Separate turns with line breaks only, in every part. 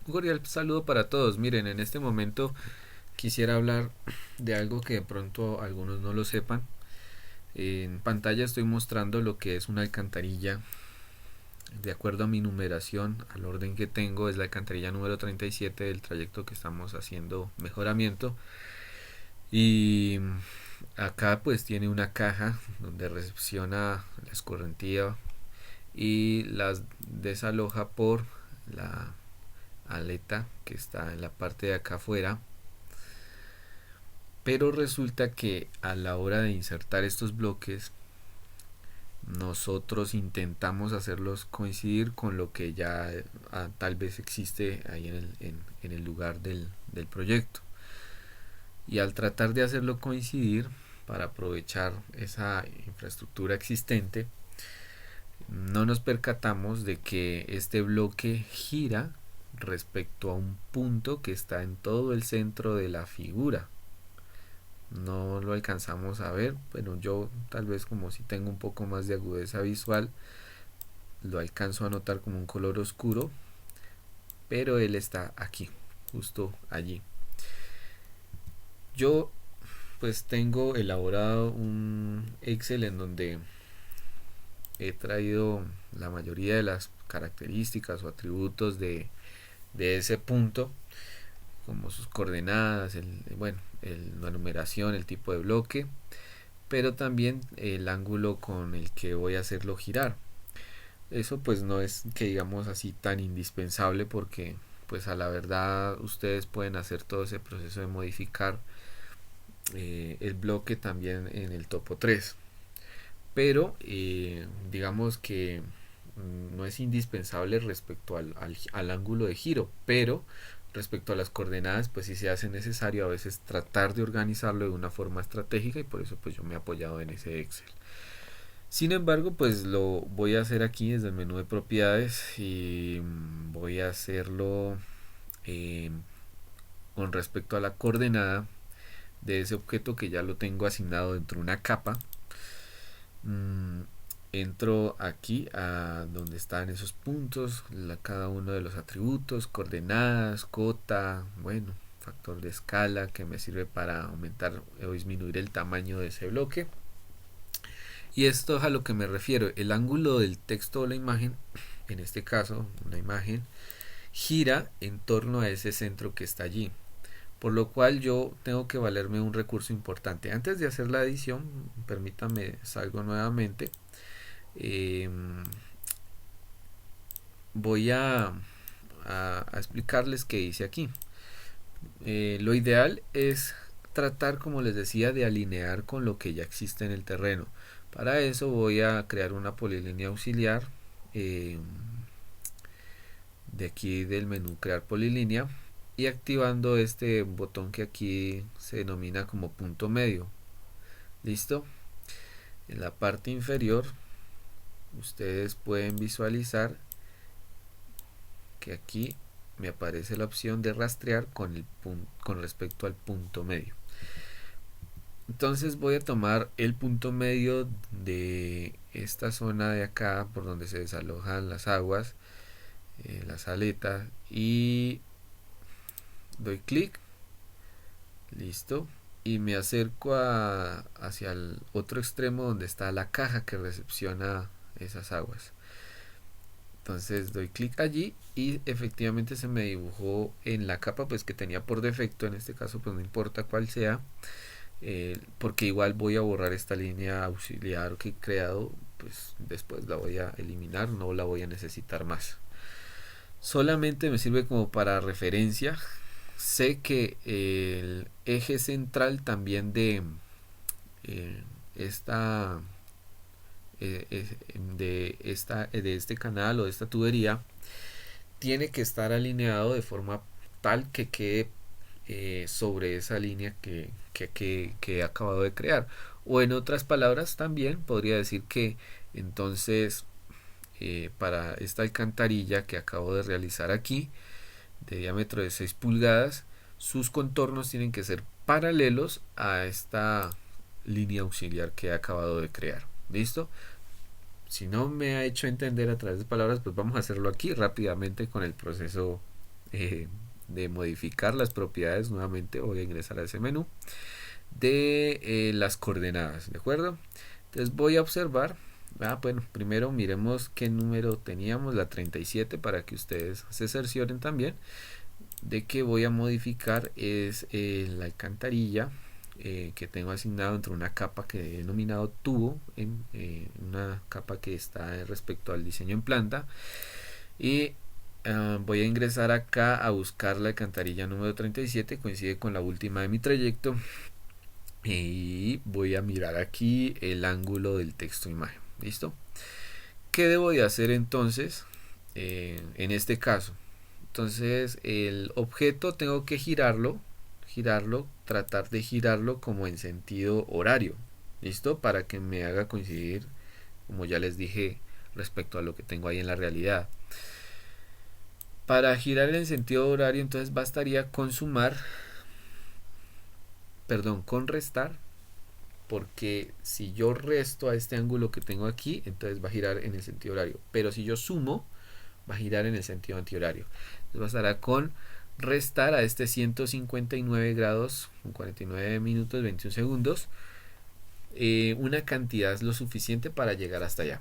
Un cordial saludo para todos. Miren, en este momento quisiera hablar de algo que de pronto algunos no lo sepan. En pantalla estoy mostrando lo que es una alcantarilla. De acuerdo a mi numeración, al orden que tengo, es la alcantarilla número 37 del trayecto que estamos haciendo mejoramiento. Y acá pues tiene una caja donde recepciona la escorrentía y las desaloja por la aleta que está en la parte de acá afuera. Pero resulta que a la hora de insertar estos bloques, nosotros intentamos hacerlos coincidir con lo que ya tal vez existe ahí en el lugar del proyecto. Y al tratar de hacerlo coincidir para aprovechar esa infraestructura existente, no nos percatamos de que este bloque gira respecto a un punto que está en todo el centro de la figura. No lo alcanzamos a ver. Bueno, yo tal vez como si tengo un poco más de agudeza visual, lo alcanzo a notar como un color oscuro, pero él está aquí, justo allí. Yo pues tengo elaborado un Excel en donde he traído la mayoría de las características o atributos de ese punto, como sus coordenadas, la numeración, el tipo de bloque, pero también el ángulo con el que voy a hacerlo girar. Eso pues no es que digamos así tan indispensable, porque pues a la verdad ustedes pueden hacer todo ese proceso de modificar el bloque también en el topo 3, pero digamos que no es indispensable respecto al ángulo de giro, pero respecto a las coordenadas pues sí se hace necesario a veces tratar de organizarlo de una forma estratégica, y por eso pues yo me he apoyado en ese Excel. Sin embargo, pues lo voy a hacer aquí desde el menú de propiedades y voy a hacerlo eh, con respecto a la coordenada de ese objeto que ya lo tengo asignado dentro de una capa. Mm, Entro aquí a donde están esos puntos, cada uno de los atributos, coordenadas, cota, bueno, factor de escala que me sirve para aumentar o disminuir el tamaño de ese bloque. Y esto es a lo que me refiero: el ángulo del texto o la imagen, en este caso una imagen, gira en torno a ese centro que está allí, por lo cual yo tengo que valerme un recurso importante. Antes de hacer la edición, permítame salgo nuevamente. eh, Voy a explicarles qué hice aquí. Lo ideal es tratar, como les decía, de alinear con lo que ya existe en el terreno. Para eso voy a crear una polilínea auxiliar eh, de aquí del menú crear polilínea, y activando este botón que aquí se denomina como punto medio. Listo. En la parte inferior ustedes pueden visualizar que aquí me aparece la opción de rastrear con respecto al punto medio. Entonces voy a tomar el punto medio de esta zona de acá por donde se desalojan las aguas, las aletas, y doy clic, listo, y me acerco hacia el otro extremo donde está la caja que recepciona esas aguas. Entonces doy clic allí y efectivamente se me dibujó en la capa pues que tenía por defecto. En este caso pues no importa cuál sea, porque igual voy a borrar esta línea auxiliar que he creado, pues después la voy a eliminar, no la voy a necesitar más. Solamente me sirve como para referencia. Sé que el eje central también eh, esta de este canal o de esta tubería tiene que estar alineado de forma tal que quede sobre esa línea que he acabado de crear. O en otras palabras, también podría decir que entonces para esta alcantarilla que acabo de realizar aquí, de diámetro de 6 pulgadas, sus contornos tienen que ser paralelos a esta línea auxiliar que he acabado de crear. ¿Listo? Si no me ha hecho entender a través de palabras, pues vamos a hacerlo aquí rápidamente con el proceso de modificar las propiedades. Nuevamente voy a ingresar a ese menú de las coordenadas, ¿de acuerdo? Entonces voy a observar. Bueno, primero miremos qué número teníamos, la 37, para que ustedes se cercioren también de que voy a modificar es la alcantarilla que tengo asignado entre una capa que he denominado tubo, una capa que está respecto al diseño en planta, y voy a ingresar acá a buscar la alcantarilla número 37, coincide con la última de mi trayecto, y voy a mirar aquí el ángulo del texto imagen. ¿Listo? ¿Qué debo de hacer entonces en este caso? Entonces el objeto tengo que girarlo, tratar de girarlo como en sentido horario. ¿Listo? Para que me haga coincidir, como ya les dije, respecto a lo que tengo ahí en la realidad. Para girar en sentido horario, entonces bastaría con con restar, porque si yo resto a este ángulo que tengo aquí, entonces va a girar en el sentido horario. Pero si yo sumo, va a girar en el sentido antihorario. Entonces bastará con restar a este 159 grados con 49 minutos 21 segundos una cantidad lo suficiente para llegar hasta allá.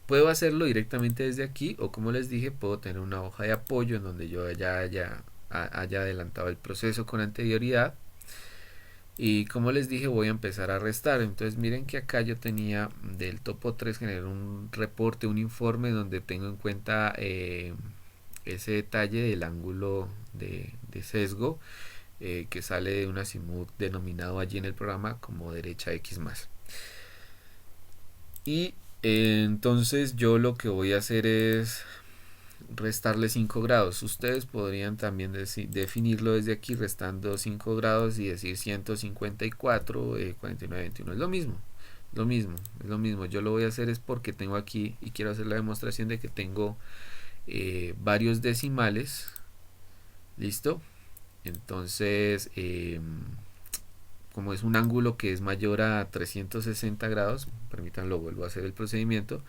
Puedo hacerlo directamente desde aquí, o como les dije, puedo tener una hoja de apoyo en donde yo ya haya adelantado el proceso con anterioridad. Y como les dije, voy a empezar a restar. Entonces miren que acá yo tenía del topo 3 generar un reporte, un informe donde tengo en cuenta ese detalle del ángulo de sesgo que sale de un azimut denominado allí en el programa como derecha X más. Y entonces yo lo que voy a hacer es restarle 5 grados. Ustedes podrían también definirlo desde aquí restando 5 grados y decir 154, 49, 21. Es lo mismo. Es lo mismo. Yo lo voy a hacer es porque tengo aquí y quiero hacer la demostración de que tengo varios decimales. ¿Listo? Entonces, como es un ángulo que es mayor a 360 grados, permítanlo, vuelvo a hacer el procedimiento.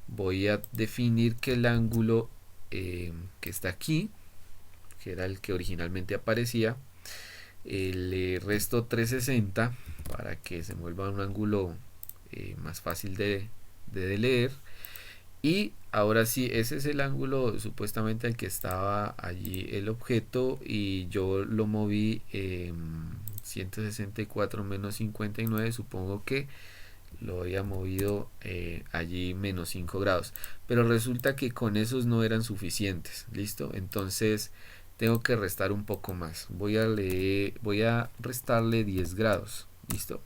Voy a definir que el ángulo que está aquí, que era el que originalmente aparecía, le resto 360 para que se vuelva un ángulo más fácil de leer. Y ahora sí, ese es el ángulo supuestamente al que estaba allí el objeto, y yo lo moví 164 menos 59, supongo que lo había movido allí menos 5 grados, pero resulta que con esos no eran suficientes. Listo, entonces tengo que restar un poco más. Voy a restarle 10 grados. Listo,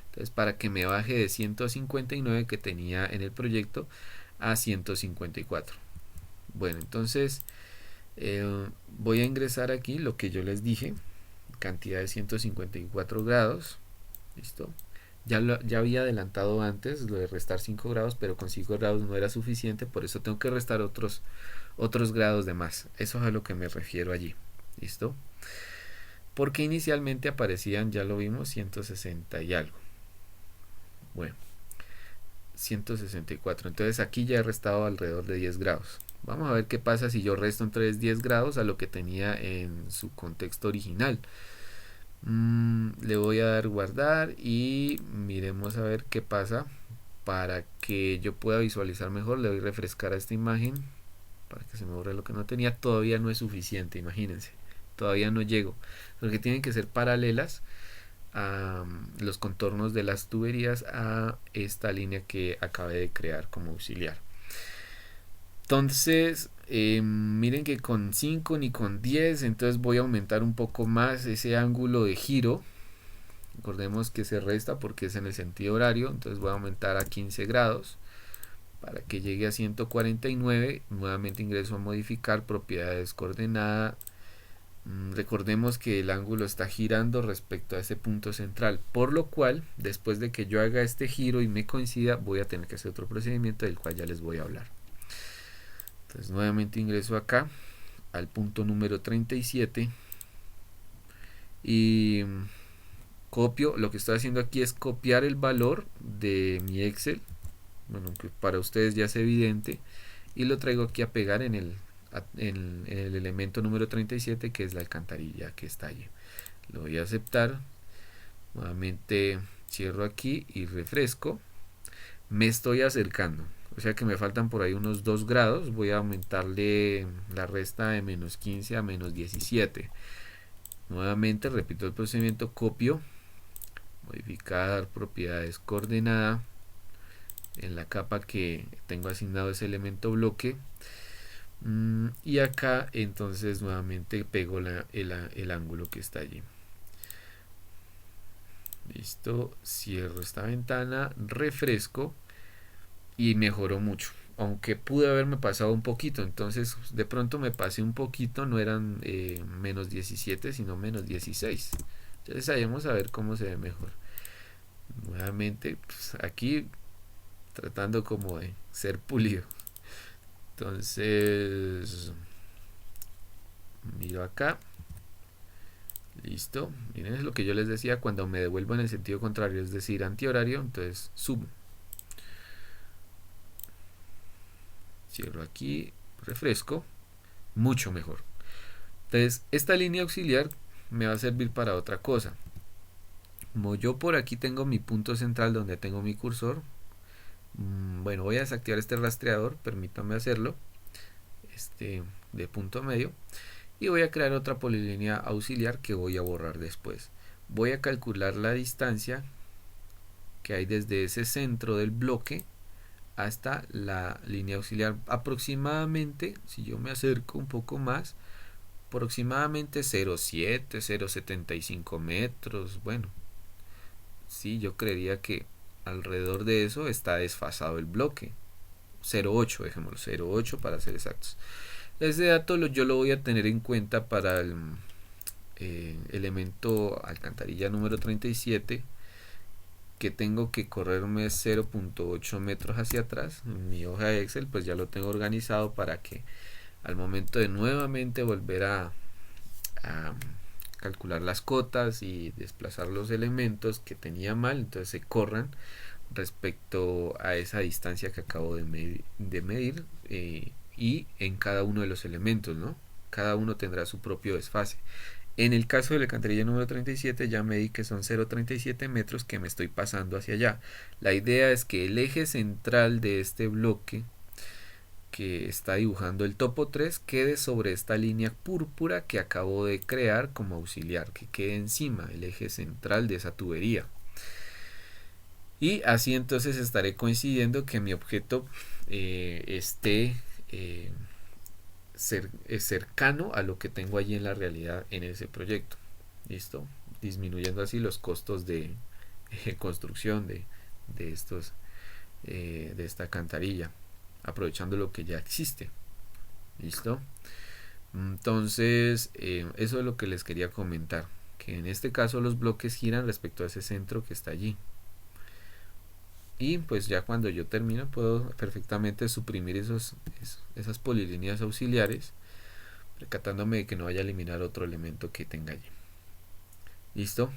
entonces para que me baje de 159 que tenía en el proyecto a 154. Bueno, entonces voy a ingresar aquí lo que yo les dije, cantidad de 154 grados. Listo, ya había adelantado antes lo de restar 5 grados, pero con 5 grados no era suficiente, por eso tengo que restar otros grados de más. Eso es a lo que me refiero allí. ¿Listo? Porque inicialmente aparecían, ya lo vimos, 160 y algo. Bueno, 164. Entonces aquí ya he restado alrededor de 10 grados. Vamos a ver qué pasa si yo resto entre 10 grados a lo que tenía en su contexto original. Le voy a dar guardar y miremos a ver qué pasa. Para que yo pueda visualizar mejor, le doy refrescar a esta imagen para que se me borre lo que no tenía. Todavía no es suficiente, imagínense, todavía no llego, porque tienen que ser paralelas a los contornos de las tuberías a esta línea que acabé de crear como auxiliar. Entonces miren que con 5 ni con 10, entonces voy a aumentar un poco más ese ángulo de giro. Recordemos que se resta porque es en el sentido horario, entonces voy a aumentar a 15 grados para que llegue a 149. Nuevamente ingreso a modificar propiedades coordenada. Recordemos que el ángulo está girando respecto a ese punto central, por lo cual después de que yo haga este giro y me coincida, voy a tener que hacer otro procedimiento del cual ya les voy a hablar. Entonces nuevamente ingreso acá al punto número 37 y copio. Lo que estoy haciendo aquí es copiar el valor de mi Excel, bueno, que para ustedes ya es evidente, y lo traigo aquí a pegar en el en el elemento número 37, que es la alcantarilla que está allí. Lo voy a aceptar. Nuevamente cierro aquí y refresco. Me estoy acercando, o sea que me faltan por ahí unos 2 grados. Voy a aumentarle la resta de menos 15 a menos 17. Nuevamente repito el procedimiento, copio, modificar propiedades coordenada en la capa que tengo asignado ese elemento bloque, y acá entonces nuevamente pego el ángulo que está allí. Listo, cierro esta ventana, refresco y mejoró mucho, aunque pude haberme pasado un poquito. Entonces de pronto me pasé un poquito, no eran menos 17 sino menos 16. Entonces ahí vamos a ver cómo se ve mejor. Nuevamente pues, aquí tratando como de ser pulido. Entonces miro acá. Listo, miren, es lo que yo les decía, cuando me devuelvo en el sentido contrario, es decir, antihorario, entonces subo. Cierro aquí, refresco, mucho mejor. Entonces, esta línea auxiliar me va a servir para otra cosa. Como yo por aquí tengo mi punto central donde tengo mi cursor, bueno, voy a desactivar este rastreador, permítanme hacerlo, de punto medio, y voy a crear otra polilínea auxiliar que voy a borrar después. Voy a calcular la distancia que hay desde ese centro del bloque hasta la línea auxiliar. Aproximadamente, si yo me acerco un poco más, aproximadamente 0,7, 0,75 metros. Bueno, sí, yo creería que alrededor de eso está desfasado el bloque. 0,8, dejémoslo, 0,8 para ser exactos. Ese dato yo lo voy a tener en cuenta para el elemento alcantarilla número 37, que tengo que correrme 0,8 metros hacia atrás. En mi hoja de Excel pues ya lo tengo organizado para que al momento de nuevamente volver a calcular las cotas y desplazar los elementos que tenía mal, entonces se corran respecto a esa distancia que acabo de medir, y en cada uno de los elementos, ¿no? Cada uno tendrá su propio desfase. En el caso de la alcantarilla número 37 ya medí que son 0,37 metros que me estoy pasando hacia allá. La idea es que el eje central de este bloque que está dibujando el topo 3 quede sobre esta línea púrpura que acabo de crear como auxiliar, que quede encima el eje central de esa tubería. Y así entonces estaré coincidiendo que mi objeto esté cercano a lo que tengo allí en la realidad en ese proyecto. ¿Listo? Disminuyendo así los costos de construcción de esta alcantarilla, aprovechando lo que ya existe. ¿Listo? Entonces eso es lo que les quería comentar, que en este caso los bloques giran respecto a ese centro que está allí. Y pues ya cuando yo termino puedo perfectamente suprimir esas polilíneas auxiliares, percatándome de que no vaya a eliminar otro elemento que tenga allí. ¿Listo?